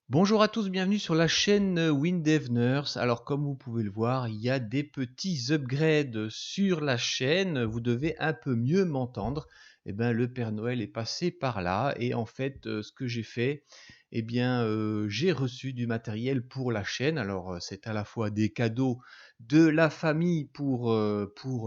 Bonjour à tous, bienvenue sur la chaîne WinDev Nurse. Alors comme vous pouvez le voir, il y a des petits upgrades sur la chaîne. Vous devez un peu mieux m'entendre. Eh bien, le Père Noël est passé par là et en fait, ce que j'ai fait, j'ai reçu du matériel pour la chaîne. Alors, c'est à la fois des cadeaux de la famille pour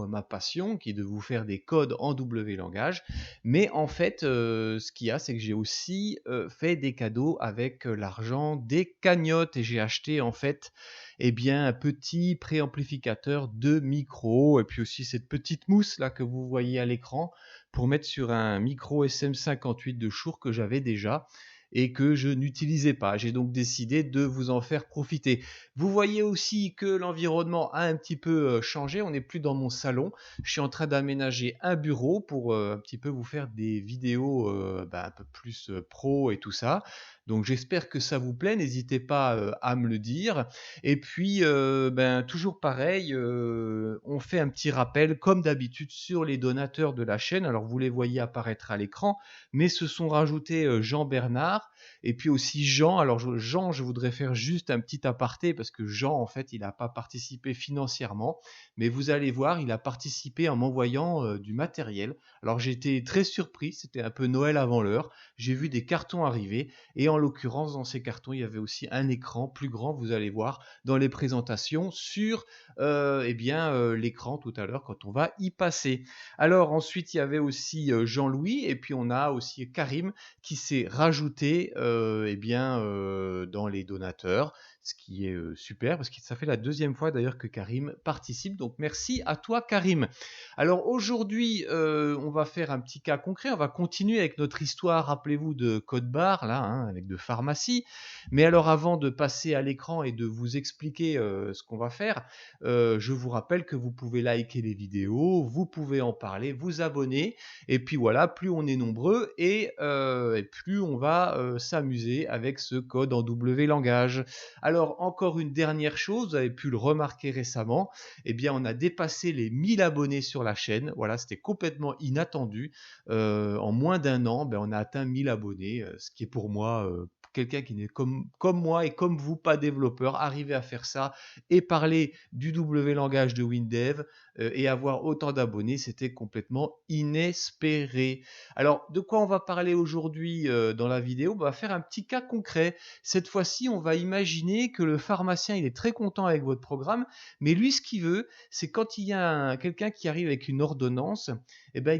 ma passion, qui est de vous faire des codes en W langage. Mais en fait, ce qu'il y a, c'est que j'ai aussi, fait des cadeaux avec, l'argent des cagnottes et j'ai acheté en fait, un petit préamplificateur de micro et puis aussi cette petite mousse là que vous voyez à l'écran pour mettre sur un micro SM58 de Shure que j'avais déjà et que je n'utilisais pas. J'ai donc décidé de vous en faire profiter. Vous voyez aussi que l'environnement a un petit peu, changé. On n'est plus dans mon salon. Je suis en train d'aménager un bureau pour un petit peu vous faire des vidéos un peu plus pro et tout ça. Donc j'espère que ça vous plaît, n'hésitez pas à me le dire. Et puis, toujours pareil, on fait un petit rappel comme d'habitude sur les donateurs de la chaîne. Alors vous les voyez apparaître à l'écran, mais se sont rajoutés Jean Bernard et puis aussi Jean. Alors Jean, je voudrais faire juste un petit aparté parce que Jean, en fait, il n'a pas participé financièrement, mais vous allez voir, il a participé en m'envoyant du matériel. Alors j'étais très surpris, c'était un peu Noël avant l'heure. J'ai vu des cartons arriver et en l'occurrence dans ces cartons, il y avait aussi un écran plus grand, vous allez voir dans les présentations sur l'écran tout à l'heure quand on va y passer. Alors ensuite, il y avait aussi Jean-Louis et puis on a aussi Karim qui s'est rajouté dans les donateurs, ce qui est super parce que ça fait la deuxième fois d'ailleurs que Karim participe. Donc merci à toi Karim. Alors aujourd'hui, on va faire un petit cas concret. On va continuer avec notre histoire, rappelez-vous, de code barre, là, hein, avec de pharmacie. Mais alors avant de passer à l'écran et de vous expliquer ce qu'on va faire, je vous rappelle que vous pouvez liker les vidéos, vous pouvez en parler, vous abonner. Et puis voilà, plus on est nombreux et plus on va s'amuser avec ce code en W langage. Alors encore une dernière chose, vous avez pu le remarquer récemment, on a dépassé les 1000 abonnés sur la chaîne. Voilà, c'était complètement inattendu. En moins d'un an, on a atteint 1000 abonnés, ce qui est pour moi, quelqu'un qui n'est comme moi et comme vous, pas développeur, arriver à faire ça et parler du W langage de WinDev et avoir autant d'abonnés, c'était complètement inespéré. Alors, de quoi on va parler aujourd'hui dans la vidéo? On va faire un petit cas concret. Cette fois-ci, on va imaginer que le pharmacien, il est très content avec votre programme, mais lui, ce qu'il veut, c'est quand il y a quelqu'un qui arrive avec une ordonnance,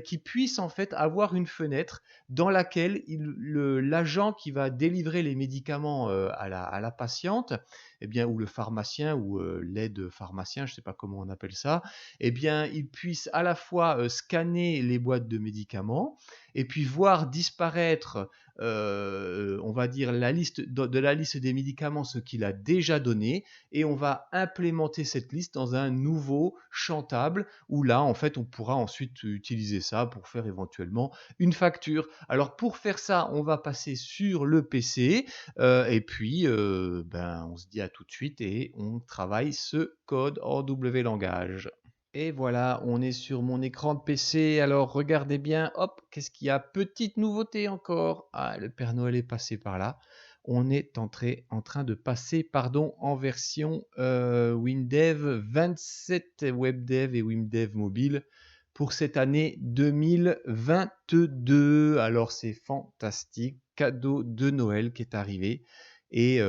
qu'il puisse en fait avoir une fenêtre dans laquelle l'agent qui va délivrer les médicaments à la patiente, ou le pharmacien ou l'aide pharmacien, je ne sais pas comment on appelle ça, il puisse à la fois scanner les boîtes de médicaments et puis voir disparaître, on va dire, la liste de la liste des médicaments, ce qu'il a déjà donné, et on va implémenter cette liste dans un nouveau champ table où là, en fait, on pourra ensuite utiliser ça pour faire éventuellement une facture. Alors pour faire ça, on va passer sur le PC on se dit à tout de suite et on travaille ce code en W langage. Et voilà, on est sur mon écran de PC. Alors regardez bien, hop, qu'est-ce qu'il y a? Petite nouveauté encore. Ah, le Père Noël est passé par là. On est en train de passer, en version WinDev 27 WebDev et WinDev mobile pour cette année 2022. Alors c'est fantastique, cadeau de Noël qui est arrivé. Et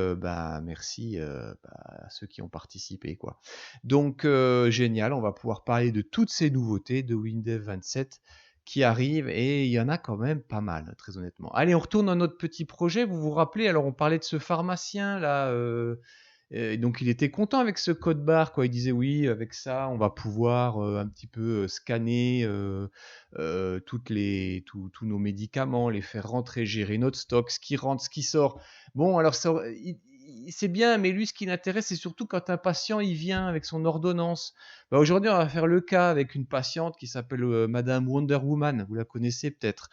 merci à ceux qui ont participé, quoi. Donc génial, on va pouvoir parler de toutes ces nouveautés de Windows 27 qui arrivent et il y en a quand même pas mal, très honnêtement. Allez, on retourne dans notre petit projet. Vous vous rappelez, alors on parlait de ce pharmacien là, donc il était content avec ce code barre, quoi. Il disait oui, avec ça, on va pouvoir un petit peu scanner tous nos médicaments, les faire rentrer, gérer notre stock, ce qui rentre, ce qui sort. Bon, alors ça, c'est bien, mais lui, ce qui l'intéresse, c'est surtout quand un patient il vient avec son ordonnance. Aujourd'hui, on va faire le cas avec une patiente qui s'appelle Madame Wonder Woman. Vous la connaissez peut-être.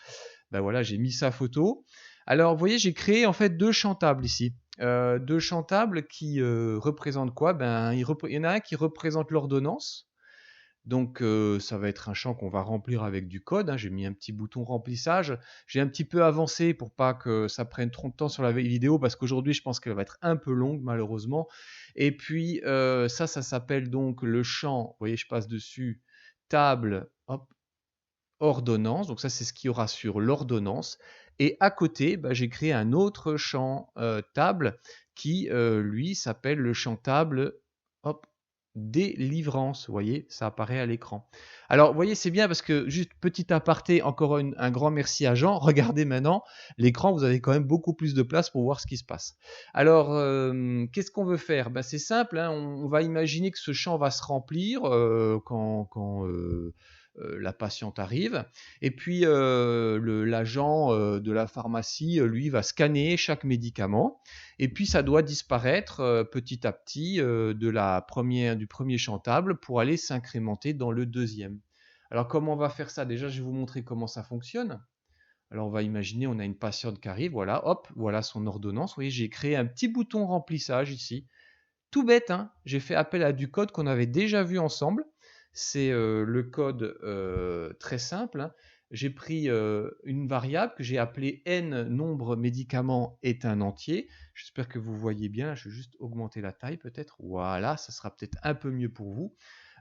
Voilà, j'ai mis sa photo. Alors, vous voyez, j'ai créé en fait deux champs tables ici. Deux champs tables qui représentent quoi? Il y en a un qui représente l'ordonnance. Donc ça va être un champ qu'on va remplir avec du code, hein. J'ai mis un petit bouton remplissage. J'ai un petit peu avancé pour pas que ça prenne trop de temps sur la vidéo parce qu'aujourd'hui je pense qu'elle va être un peu longue malheureusement. Et puis ça s'appelle donc le champ, vous voyez je passe dessus, table, hop, ordonnance, donc ça c'est ce qu'il y aura sur l'ordonnance. Et à côté, bah, j'ai créé un autre champ table qui lui s'appelle le champ table, hop, délivrance. Vous voyez, ça apparaît à l'écran. Alors, vous voyez, c'est bien parce que, juste petit aparté, encore un grand merci à Jean. Regardez maintenant, l'écran, vous avez quand même beaucoup plus de place pour voir ce qui se passe. Alors, qu'est-ce qu'on veut faire? Bah, c'est simple, hein, on va imaginer que ce champ va se remplir quand la patiente arrive. Et puis l'agent de la pharmacie, lui, va scanner chaque médicament. Et puis ça doit disparaître petit à petit du premier champ table pour aller s'incrémenter dans le deuxième. Alors comment on va faire ça? Déjà, je vais vous montrer comment ça fonctionne. Alors on va imaginer, on a une patiente qui arrive, voilà, hop, voilà son ordonnance. Vous voyez, j'ai créé un petit bouton remplissage ici. Tout bête, hein, j'ai fait appel à du code qu'on avait déjà vu ensemble. C'est le code très simple, hein. J'ai pris une variable que j'ai appelée n nombre médicaments est un entier. J'espère que vous voyez bien. Je vais juste augmenter la taille peut-être. Voilà, ça sera peut-être un peu mieux pour vous.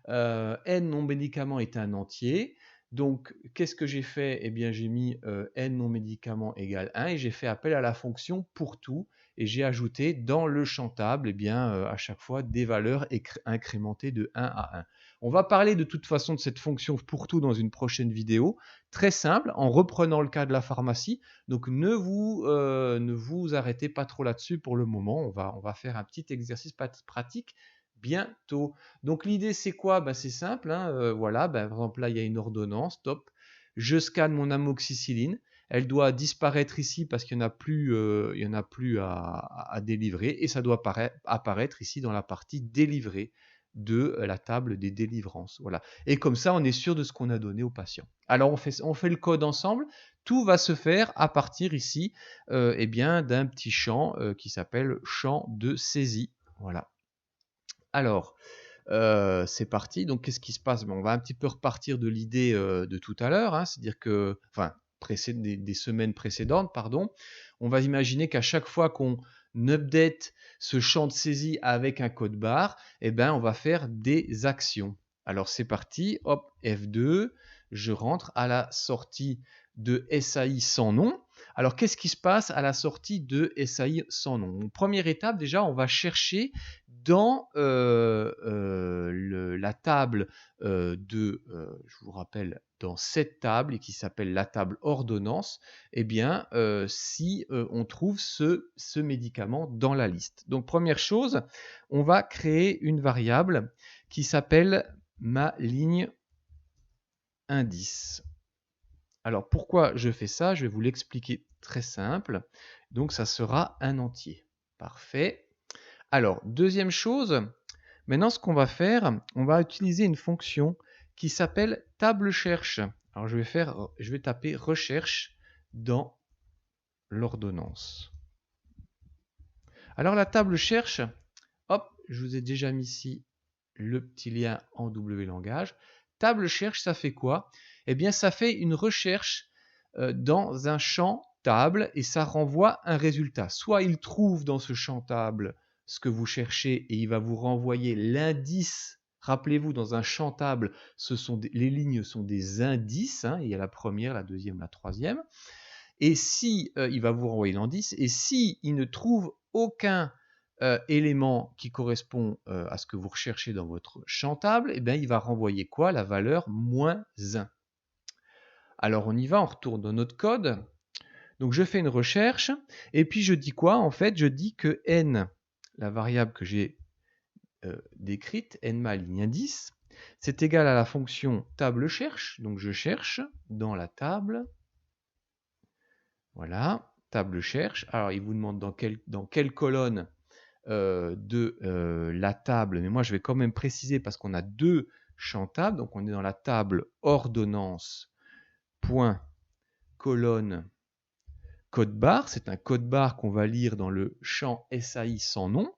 N non médicament est un entier. Donc, qu'est-ce que j'ai fait? Eh bien, j'ai mis n non médicament égale 1 et j'ai fait appel à la fonction pour tout et j'ai ajouté dans le champ table, eh bien, à chaque fois, des valeurs incrémentées de 1 à 1. On va parler de toute façon de cette fonction pour tout dans une prochaine vidéo. Très simple, en reprenant le cas de la pharmacie. Donc, ne vous arrêtez pas trop là-dessus pour le moment. On va faire un petit exercice pratique bientôt. Donc l'idée c'est quoi? Bah, c'est simple, hein, voilà, bah, par exemple là il y a une ordonnance, top. Je scanne mon amoxicilline, elle doit disparaître ici parce qu'il n'y en a plus, à délivrer et ça doit apparaître ici dans la partie délivrée de la table des délivrances. Voilà. Et comme ça, on est sûr de ce qu'on a donné au patient. Alors on fait le code ensemble. Tout va se faire à partir ici eh bien, d'un petit champ qui s'appelle champ de saisie. Voilà. Alors, c'est parti. Donc, qu'est-ce qui se passe? On va un petit peu repartir de l'idée de tout à l'heure, hein, c'est-à-dire que, enfin, des semaines précédentes, pardon. On va imaginer qu'à chaque fois qu'on update ce champ de saisie avec un code barre, eh ben, on va faire des actions. Alors, c'est parti. Hop, F2. Je rentre à la sortie de SAI sans nom. Alors, qu'est-ce qui se passe à la sortie de SAI sans nom? Première étape, déjà, on va chercher dans la table je vous rappelle, dans cette table et qui s'appelle la table ordonnance, eh bien, si on trouve ce médicament dans la liste. Donc, première chose, on va créer une variable qui s'appelle ma ligne indice. Alors, pourquoi je fais ça? Je vais vous l'expliquer très simple. Donc, ça sera un entier. Parfait. Alors, deuxième chose, maintenant ce qu'on va faire, on va utiliser une fonction qui s'appelle table cherche. Alors, je vais taper recherche dans l'ordonnance. Alors, la table cherche, hop, je vous ai déjà mis ici le petit lien en W langage. Table cherche, ça fait quoi? Eh bien, ça fait une recherche dans un champ table et ça renvoie un résultat. Soit il trouve dans ce champ table ce que vous cherchez et il va vous renvoyer l'indice. Rappelez-vous, dans un champ table, les lignes sont des indices. Hein, il y a la première, la deuxième, la troisième. Et si il va vous renvoyer l'indice, et si il ne trouve aucun élément qui correspond à ce que vous recherchez dans votre champ table, eh bien, il va renvoyer quoi? La valeur -1. Alors on y va, on retourne dans notre code. Donc je fais une recherche, et puis je dis quoi? En fait, je dis que n, la variable que j'ai décrite, n ma ligne indice, c'est égal à la fonction table cherche. Donc je cherche dans la table. Voilà, table cherche. Alors il vous demande dans quelle colonne de la table, mais moi je vais quand même préciser parce qu'on a deux champs tables. Donc on est dans la table ordonnance point colonne code barre. C'est un code barre qu'on va lire dans le champ SAI sans nom.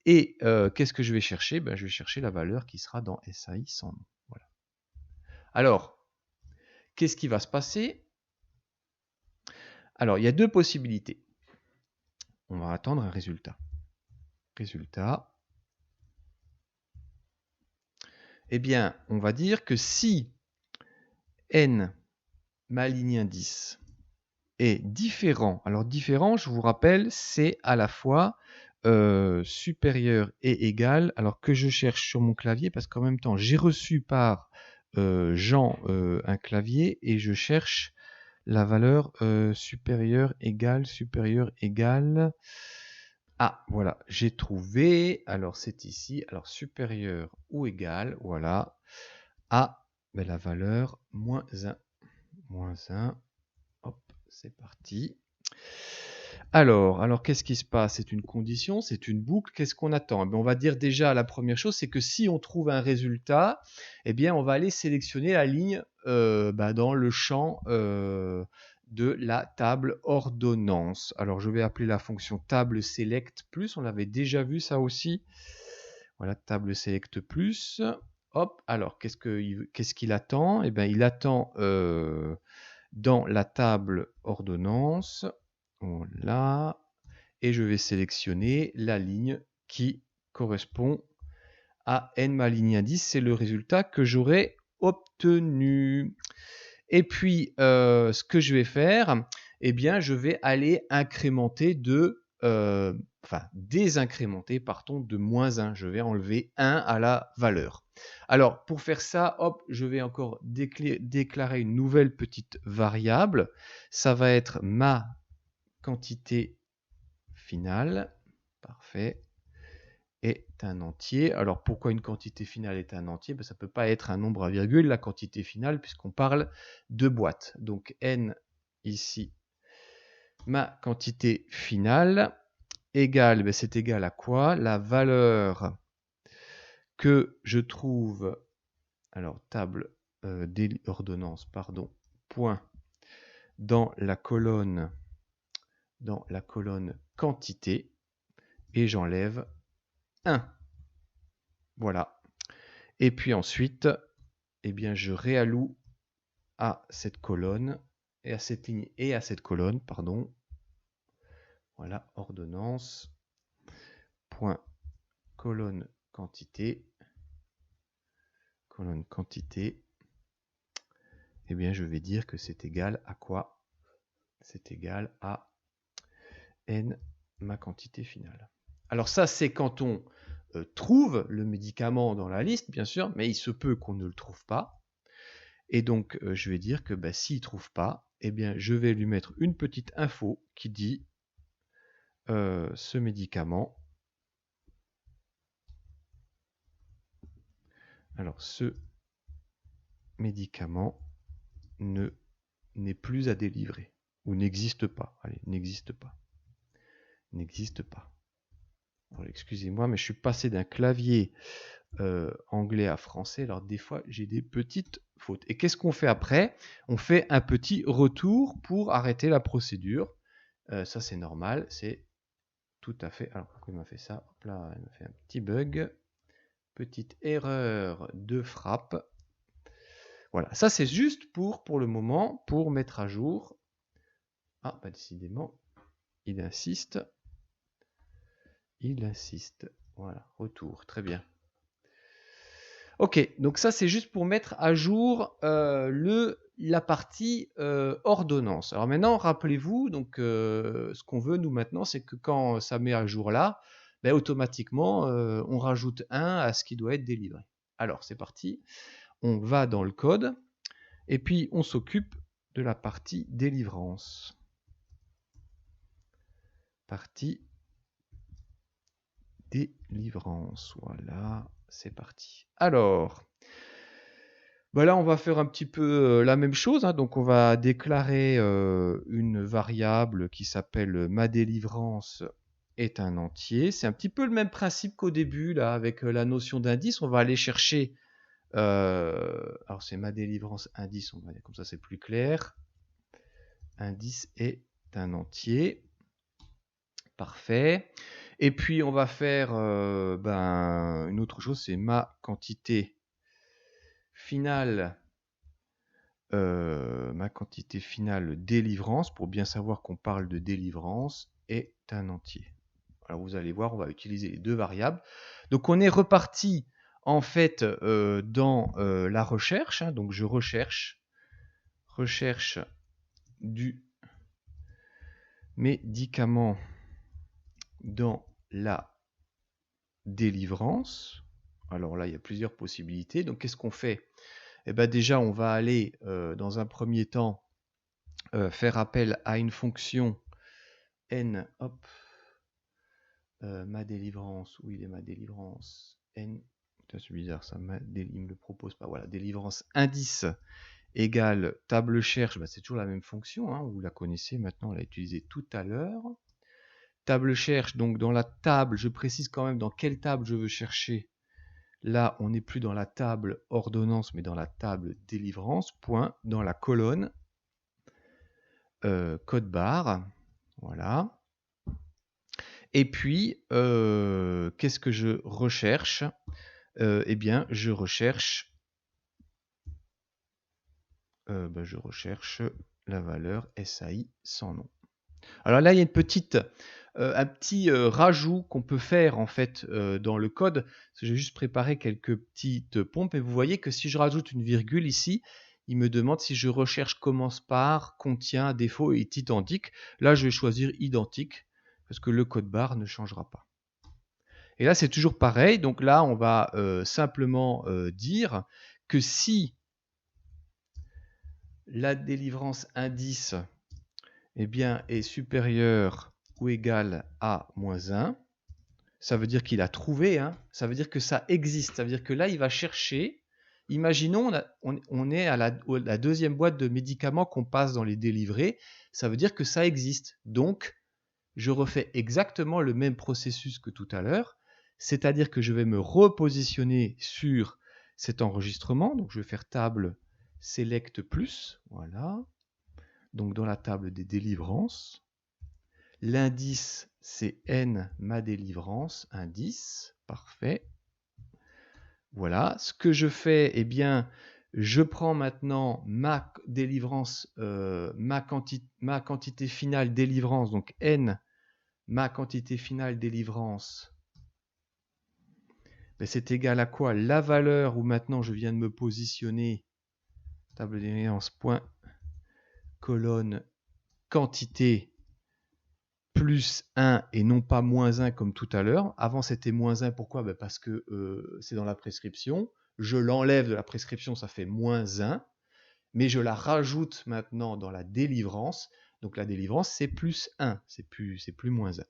Et qu'est-ce que je vais chercher? Ben, je vais chercher la valeur qui sera dans SAI sans nom. Voilà. Alors, qu'est-ce qui va se passer? Alors, il y a deux possibilités. On va attendre un résultat. Résultat. Eh bien, on va dire que si n, ma ligne indice, est différent, alors différent, je vous rappelle, c'est à la fois supérieur et égal, alors que je cherche sur mon clavier, parce qu'en même temps, j'ai reçu par Jean un clavier, et je cherche la valeur supérieure, égale. Ah, voilà, j'ai trouvé. Alors, c'est ici. Alors, supérieur ou égal, voilà, à la valeur moins 1. Moins 1. Hop, c'est parti. Alors qu'est-ce qui se passe? C'est une condition, c'est une boucle. Qu'est-ce qu'on attend? On va dire déjà la première chose, c'est que si on trouve un résultat, eh bien, on va aller sélectionner la ligne dans le champ de la table ordonnance. Alors, je vais appeler la fonction table select plus. On l'avait déjà vu ça aussi. Voilà, table select plus. Hop, alors qu'est-ce qu'il attend? Eh bien, il attend dans la table ordonnance. Voilà. Et je vais sélectionner la ligne qui correspond à n ma ligne indice. C'est le résultat que j'aurai obtenu. Et puis, ce que je vais faire, eh bien, je vais aller incrémenter désincrémenter, partons de moins 1. Je vais enlever 1 à la valeur. Alors, pour faire ça, hop, je vais encore déclarer une nouvelle petite variable. Ça va être ma quantité finale. Parfait. Est un entier. Alors, pourquoi une quantité finale est un entier? Ça ne peut pas être un nombre à virgule, la quantité finale, puisqu'on parle de boîte. Donc, n ici, ma quantité finale, égale, c'est égal à quoi? La valeur que je trouve, alors, table ordonnance, pardon, point, dans la colonne quantité, et j'enlève 1. Voilà. Et puis ensuite, eh bien, je réalloue à cette colonne, et à cette ligne, et à cette colonne, pardon. Voilà, ordonnance, point, colonne quantité, eh bien, je vais dire que c'est égal à quoi? C'est égal à n, ma quantité finale. Alors ça, c'est quand on trouve le médicament dans la liste, bien sûr, mais il se peut qu'on ne le trouve pas. Et donc, je vais dire que s'il ne trouve pas, eh bien, je vais lui mettre une petite info qui dit ce médicament. Alors, ce médicament n'est plus à délivrer, ou n'existe pas. Allez, n'existe pas. N'existe pas. Excusez-moi, mais je suis passé d'un clavier anglais à français, alors des fois j'ai des petites fautes. Et qu'est-ce qu'on fait après? On fait un petit retour pour arrêter la procédure. Ça c'est normal, c'est tout à fait... Alors pourquoi il m'a fait ça? Hop là, il m'a fait un petit bug. Petite erreur de frappe. Voilà, ça c'est juste pour le moment, pour mettre à jour. Ah, décidément, il insiste. Il insiste. Voilà, retour, très bien. Ok, donc ça c'est juste pour mettre à jour la partie ordonnance. Alors maintenant, rappelez-vous, donc ce qu'on veut nous maintenant, c'est que quand ça met à jour là, automatiquement on rajoute 1 à ce qui doit être délivré. Alors c'est parti, on va dans le code et puis on s'occupe de la partie délivrance. Partie délivrance, voilà, c'est parti. Alors, là, on va faire un petit peu la même chose. Donc, on va déclarer une variable qui s'appelle ma délivrance est un entier. C'est un petit peu le même principe qu'au début, là, avec la notion d'indice. On va aller chercher... alors, c'est ma délivrance indice. On va dire comme ça, c'est plus clair. Indice est un entier. Parfait. Et puis, on va faire une autre chose. C'est ma quantité finale ma quantité finale délivrance, pour bien savoir qu'on parle de délivrance, est un entier. Alors vous allez voir, on va utiliser les deux variables. Donc on est reparti en fait dans la recherche. Hein, donc je recherche du médicament dans la délivrance. Alors là, il y a plusieurs possibilités. Donc qu'est-ce qu'on fait? Eh bien déjà, on va aller dans un premier temps faire appel à une fonction n, hop, ma délivrance, où il est ma délivrance, n, c'est bizarre ça, il me le propose pas, voilà, délivrance indice égale table cherche, bah, c'est toujours la même fonction, hein, vous la connaissez maintenant, on l'a utilisée tout à l'heure. Table cherche, donc dans la table, je précise quand même dans quelle table je veux chercher. Là, on n'est plus dans la table ordonnance, mais dans la table délivrance, point, dans la colonne code barre, voilà. Et puis, qu'est-ce que je recherche? Eh bien, je recherche la valeur SAI sans nom. Alors là, il y a une petite, un petit rajout qu'on peut faire en fait dans le code. J'ai juste préparé quelques petites pompes et vous voyez que si je rajoute une virgule ici, il me demande si je recherche commence par, contient, défaut et est identique. Là, je vais choisir identique parce que le code barre ne changera pas. Et là, c'est toujours pareil. Donc là, on va simplement dire que si la délivrance indice eh bien, est supérieure ou égale à -1, ça veut dire qu'il a trouvé, hein, ça veut dire que ça existe. Ça veut dire que là, il va chercher. Imaginons, on est à la deuxième boîte de médicaments qu'on passe dans les délivrés. Ça veut dire que ça existe. Donc, je refais exactement le même processus que tout à l'heure. C'est-à-dire que je vais me repositionner sur cet enregistrement. Donc, je vais faire table select plus. Voilà. Donc, dans la table des délivrances. L'indice, c'est n ma délivrance, indice. Parfait. Voilà. Ce que je fais, eh bien, je prends maintenant ma délivrance, ma quantité finale délivrance, donc n, ma quantité finale délivrance, ben, c'est égal à quoi? La valeur où maintenant je viens de me positionner, table de délivrance, point, colonne, quantité, plus 1 et non pas moins 1 comme tout à l'heure. Avant, c'était moins 1. Pourquoi? Ben parce que c'est dans la prescription. Je l'enlève de la prescription, ça fait moins 1. Mais je la rajoute maintenant dans la délivrance. Donc la délivrance, c'est plus 1. C'est plus moins 1.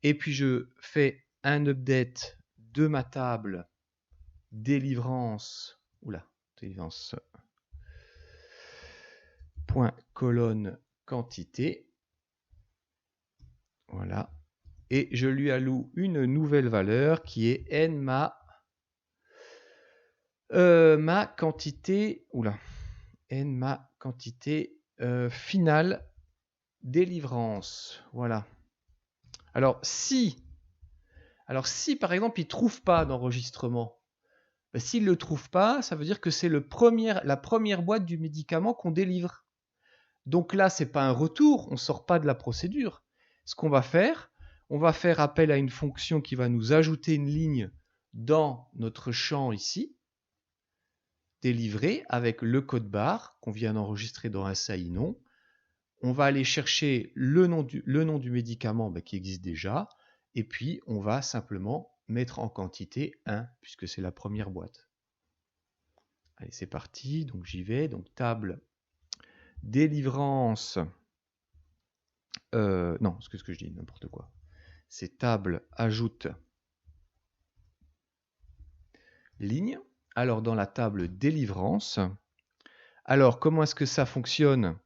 Et puis, je fais un update de ma table délivrance. Oula, délivrance. Point colonne quantité. Voilà. Et je lui alloue une nouvelle valeur qui est n ma quantité, n ma quantité finale délivrance. Voilà. Alors si par exemple il ne trouve pas d'enregistrement, ben, s'il ne le trouve pas, ça veut dire que c'est la première boîte du médicament qu'on délivre. Donc là, ce n'est pas un retour, on ne sort pas de la procédure. Ce qu'on va faire, on va faire appel à une fonction qui va nous ajouter une ligne dans notre champ ici, délivré avec le code barre qu'on vient d'enregistrer dans un SAI non. On va aller chercher le nom du médicament qui existe déjà, et puis on va simplement mettre en quantité 1, puisque c'est la première boîte. Allez, c'est parti, donc j'y vais, donc table délivrance, non, c'est ce que je dis, n'importe quoi. C'est table ajoute ligne. Alors dans la table délivrance, alors comment est-ce que ça fonctionne?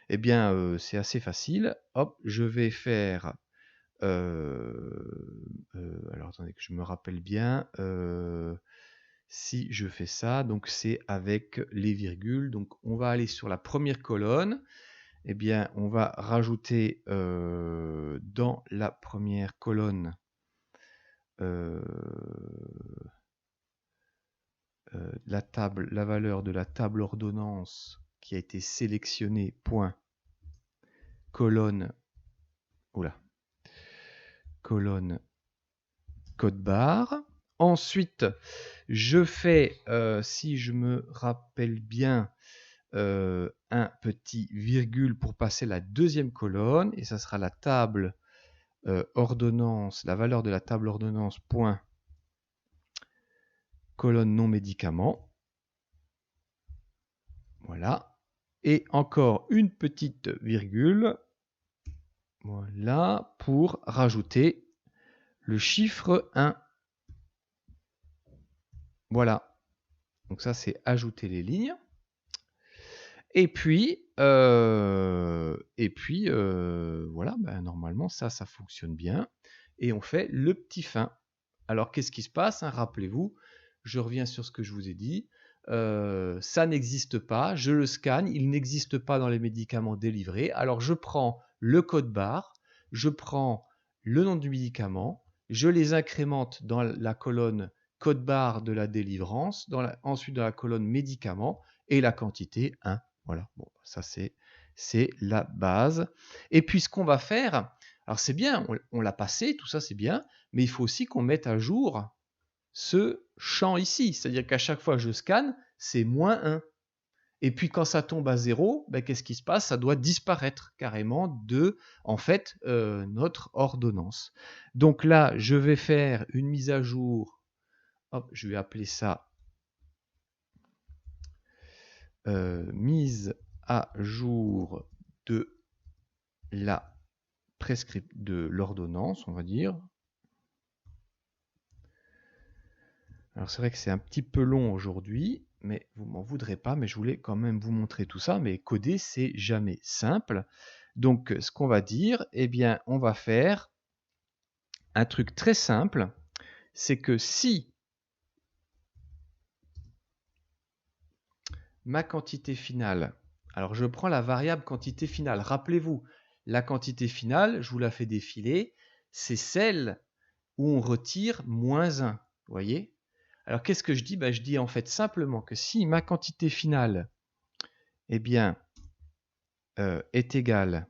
Eh bien, c'est assez facile. Hop, je vais faire... alors attendez que je me rappelle bien. Si je fais ça, donc c'est avec les virgules. Donc on va aller sur la première colonne. Eh bien, on va rajouter dans la première colonne la valeur de la table ordonnance qui a été sélectionné, point, colonne, colonne, code barre. Ensuite, je fais, si je me rappelle bien, un petit virgule pour passer la deuxième colonne, et ça sera la table ordonnance, la valeur de la table ordonnance, point, colonne non médicament. Voilà. Et encore une petite virgule, voilà, pour rajouter le chiffre 1. Voilà. Donc ça, c'est ajouter les lignes. Et puis voilà, ben, normalement, ça fonctionne bien. Et on fait le petit fin. Alors, qu'est-ce qui se passe, hein? Rappelez-vous, je reviens sur ce que je vous ai dit. Ça n'existe pas, je le scanne, il n'existe pas dans les médicaments délivrés. Alors, je prends le code barre, je prends le nom du médicament, je les incrémente dans la colonne code barre de la délivrance, ensuite dans la colonne médicament, et la quantité 1. Voilà, bon, ça c'est la base. Et puis ce qu'on va faire, alors c'est bien, on l'a passé, tout ça c'est bien, mais il faut aussi qu'on mette à jour ce champ ici. C'est-à-dire qu'à chaque fois que je scanne, c'est moins 1. Et puis quand ça tombe à 0, ben, qu'est-ce qui se passe? Ça doit disparaître carrément de, en fait, notre ordonnance. Donc là, je vais faire une mise à jour. Hop, je vais appeler ça mise à jour de la de l'ordonnance, on va dire. Alors c'est vrai que c'est un petit peu long aujourd'hui, mais vous m'en voudrez pas, mais je voulais quand même vous montrer tout ça, mais coder, c'est jamais simple. Donc ce qu'on va dire, eh bien, on va faire un truc très simple, c'est que si ma quantité finale, alors je prends la variable quantité finale, rappelez-vous, la quantité finale, je vous la fais défiler, c'est celle où on retire moins 1, vous voyez? Alors qu'est-ce que je dis? Je dis en fait simplement que si ma quantité finale, eh bien, est égale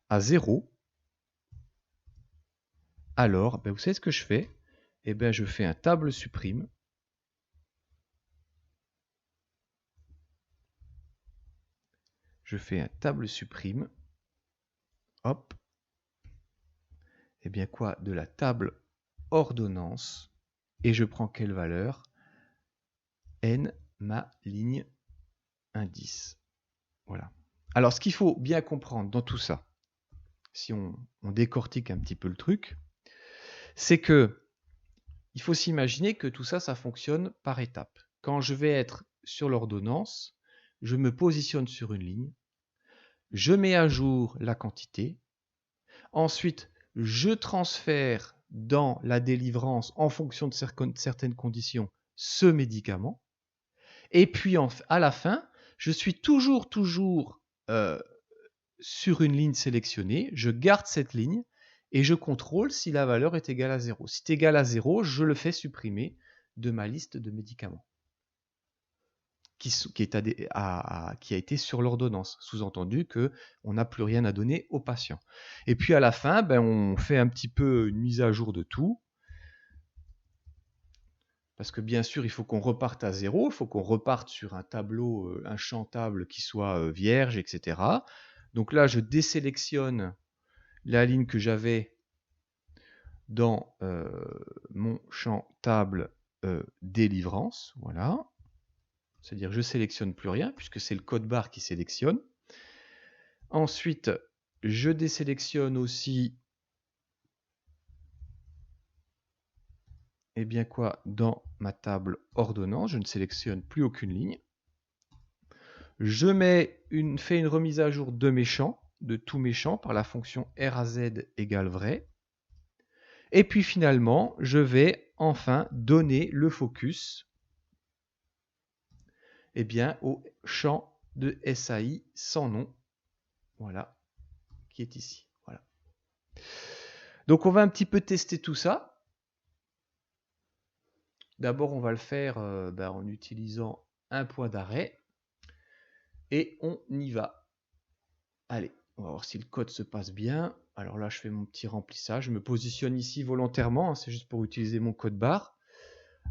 à 0, alors, vous savez ce que je fais? Eh bien, je fais un table supprime. Je fais un table supprime. Hop. Eh bien quoi? De la table ordonnance. Et je prends quelle valeur? N, ma ligne indice. Voilà. Alors, ce qu'il faut bien comprendre dans tout ça, si on décortique un petit peu le truc, c'est que il faut s'imaginer que tout ça, ça fonctionne par étapes. Quand je vais être sur l'ordonnance, je me positionne sur une ligne, je mets à jour la quantité, ensuite je transfère dans la délivrance en fonction de certaines conditions ce médicament, et puis à la fin, je suis toujours sur une ligne sélectionnée, je garde cette ligne et je contrôle si la valeur est égale à 0. Si c'est égal à 0, je le fais supprimer de ma liste de médicaments qui a été sur l'ordonnance. Sous-entendu qu'on n'a plus rien à donner au patient. Et puis à la fin, on fait un petit peu une mise à jour de tout. Parce que bien sûr, il faut qu'on reparte à 0, il faut qu'on reparte sur un tableau, un champ table qui soit vierge, etc. Donc là, je désélectionne la ligne que j'avais dans mon champ table délivrance. Voilà. C'est-à-dire je ne sélectionne plus rien puisque c'est le code barre qui sélectionne. Ensuite, je désélectionne aussi dans ma table ordonnance, je ne sélectionne plus aucune ligne. Je fais une remise à jour de mes champs, de tous mes champs par la fonction raz égale vrai. Et puis finalement, je vais enfin donner le focus au champ de SAI sans nom, voilà, qui est ici. Voilà. Donc on va un petit peu tester tout ça. D'abord, on va le faire en utilisant un point d'arrêt. et on y va. Allez, on va voir si le code se passe bien. Alors là, je fais mon petit remplissage. Je me positionne ici volontairement, hein, c'est juste pour utiliser mon code barre.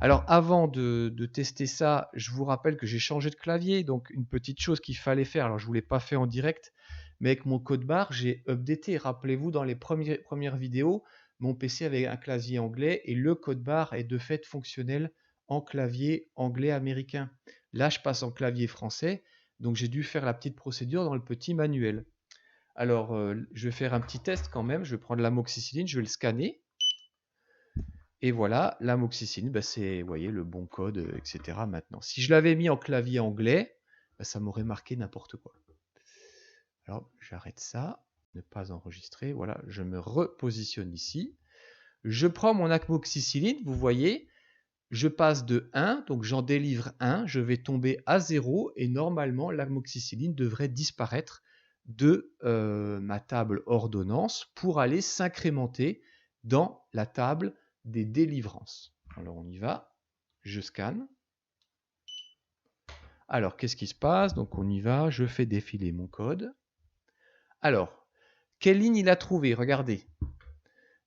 Alors avant de tester ça, je vous rappelle que j'ai changé de clavier, donc une petite chose qu'il fallait faire, alors je ne vous l'ai pas fait en direct, mais avec mon code barre, j'ai updaté. Rappelez-vous, dans les premières vidéos, mon PC avait un clavier anglais et le code barre est de fait fonctionnel en clavier anglais américain. Là, je passe en clavier français, donc j'ai dû faire la petite procédure dans le petit manuel. Alors, je vais faire un petit test quand même. Je vais prendre l'amoxicilline, je vais le scanner. Et voilà, l'amoxicilline, bah c'est, vous voyez, le bon code, etc. maintenant. Si je l'avais mis en clavier anglais, bah ça m'aurait marqué n'importe quoi. Alors, j'arrête ça, ne pas enregistrer. Voilà, je me repositionne ici. Je prends mon amoxicilline, vous voyez, je passe de 1, donc j'en délivre 1, je vais tomber à 0 et normalement l'amoxicilline devrait disparaître de ma table ordonnance pour aller s'incrémenter dans la table des délivrances. Alors on y va, je scanne. Alors qu'est-ce qui se passe? Donc on y va, je fais défiler mon code. Alors, quelle ligne il a trouvé? Regardez.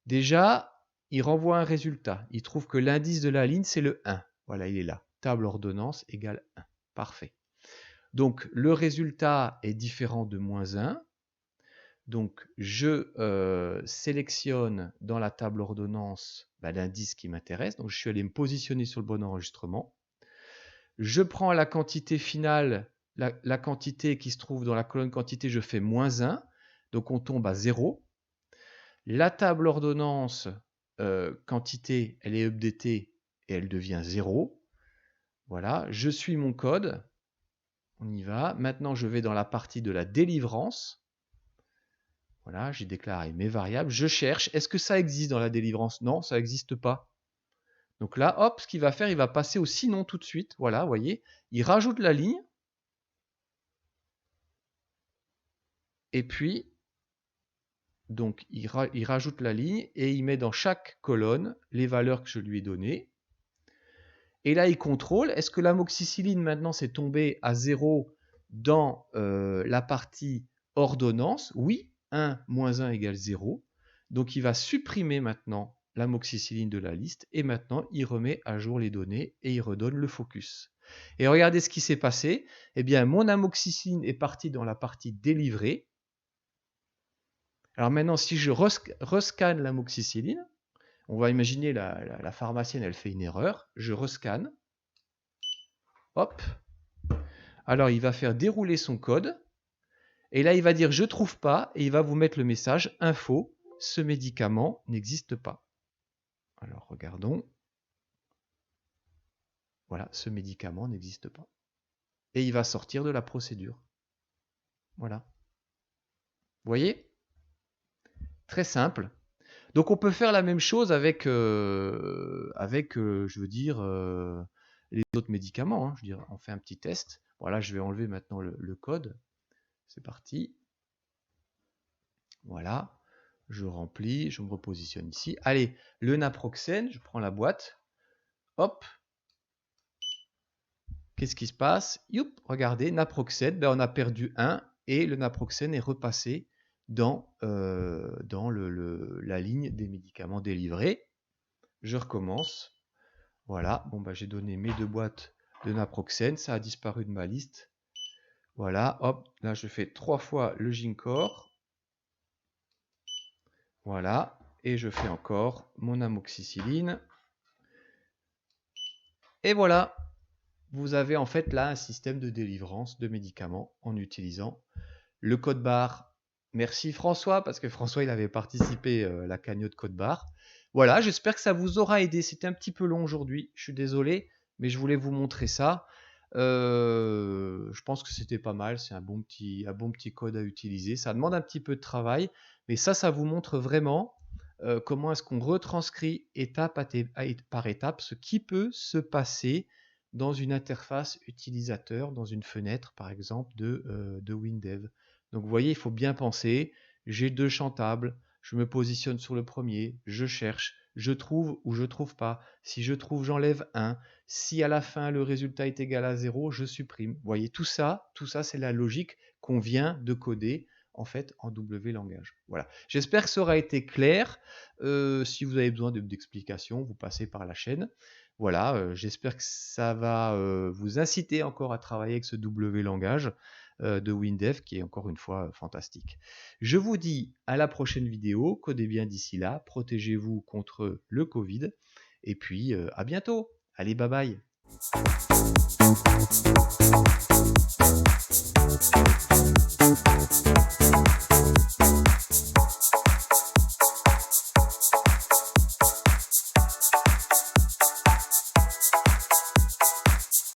Déjà, il renvoie un résultat. Il trouve que l'indice de la ligne, c'est le 1. Voilà, il est là. Table ordonnance égale 1. Parfait. Donc, le résultat est différent de moins 1. Donc, je sélectionne dans la table ordonnance l'indice qui m'intéresse. Donc, je suis allé me positionner sur le bon enregistrement. Je prends la quantité finale, la quantité qui se trouve dans la colonne quantité, je fais moins 1. Donc, on tombe à 0. La table ordonnance quantité, elle est updatée et elle devient 0. Voilà, je suis mon code. On y va. Maintenant, je vais dans la partie de la délivrance. Voilà, j'ai déclaré mes variables. Je cherche. Est-ce que ça existe dans la délivrance? Non, ça n'existe pas. Donc là, hop, ce qu'il va faire, il va passer au sinon tout de suite. Voilà, vous voyez, il rajoute la ligne. Et puis, donc, il rajoute la ligne et il met dans chaque colonne les valeurs que je lui ai données. Et là, il contrôle. Est-ce que l'amoxicilline, maintenant, c'est tombé à 0 dans la partie ordonnance? Oui, 1 moins 1 égale 0. Donc, il va supprimer maintenant l'amoxicilline de la liste. Et maintenant, il remet à jour les données et il redonne le focus. Et regardez ce qui s'est passé. Eh bien, mon amoxicilline est partie dans la partie délivrée. Alors maintenant, si je rescanne l'amoxicilline, on va imaginer la pharmacienne, elle fait une erreur. Je rescanne. Hop. Alors, il va faire dérouler son code. Et là, il va dire « Je ne trouve pas » et il va vous mettre le message « Info, ce médicament n'existe pas ». Alors, regardons. Voilà, ce médicament n'existe pas. Et il va sortir de la procédure. Voilà. Vous voyez? Très simple. Donc, on peut faire la même chose avec, je veux dire, les autres médicaments. Hein. Je veux dire, on fait un petit test. Voilà, je vais enlever maintenant le code. C'est parti. Voilà. Je remplis, je me repositionne ici. Allez, le naproxène, je prends la boîte. Hop. Qu'est-ce qui se passe? Youp, regardez, naproxène, on a perdu 1 et le naproxène est repassé dans la ligne des médicaments délivrés. Je recommence. Voilà, bon j'ai donné mes 2 boîtes de naproxène, ça a disparu de ma liste. Voilà, hop, là je fais 3 fois le Ginkor. Voilà, et je fais encore mon amoxicilline. Et voilà, vous avez en fait là un système de délivrance de médicaments en utilisant le code barre. Merci François, parce que François il avait participé à la cagnotte code barre. Voilà, j'espère que ça vous aura aidé. C'était un petit peu long aujourd'hui, je suis désolé, mais je voulais vous montrer ça. Je pense que c'était pas mal, c'est un bon petit code à utiliser. Ça demande un petit peu de travail, mais ça vous montre vraiment comment est-ce qu'on retranscrit étape par étape ce qui peut se passer dans une interface utilisateur, dans une fenêtre par exemple de WinDev. Donc vous voyez, il faut bien penser, j'ai 2 champs tables, je me positionne sur le premier, je cherche, je trouve ou je trouve pas. Si je trouve, j'enlève 1. Si à la fin le résultat est égal à 0, je supprime. Vous voyez, tout ça, c'est la logique qu'on vient de coder en fait en W langage. Voilà. J'espère que ça aura été clair. Si vous avez besoin d'explications, vous passez par la chaîne. Voilà, j'espère que ça va vous inciter encore à travailler avec ce W langage de WinDev qui est encore une fois fantastique. Je vous dis à la prochaine vidéo, codez bien d'ici là, protégez-vous contre le Covid et puis à bientôt. Allez, bye bye.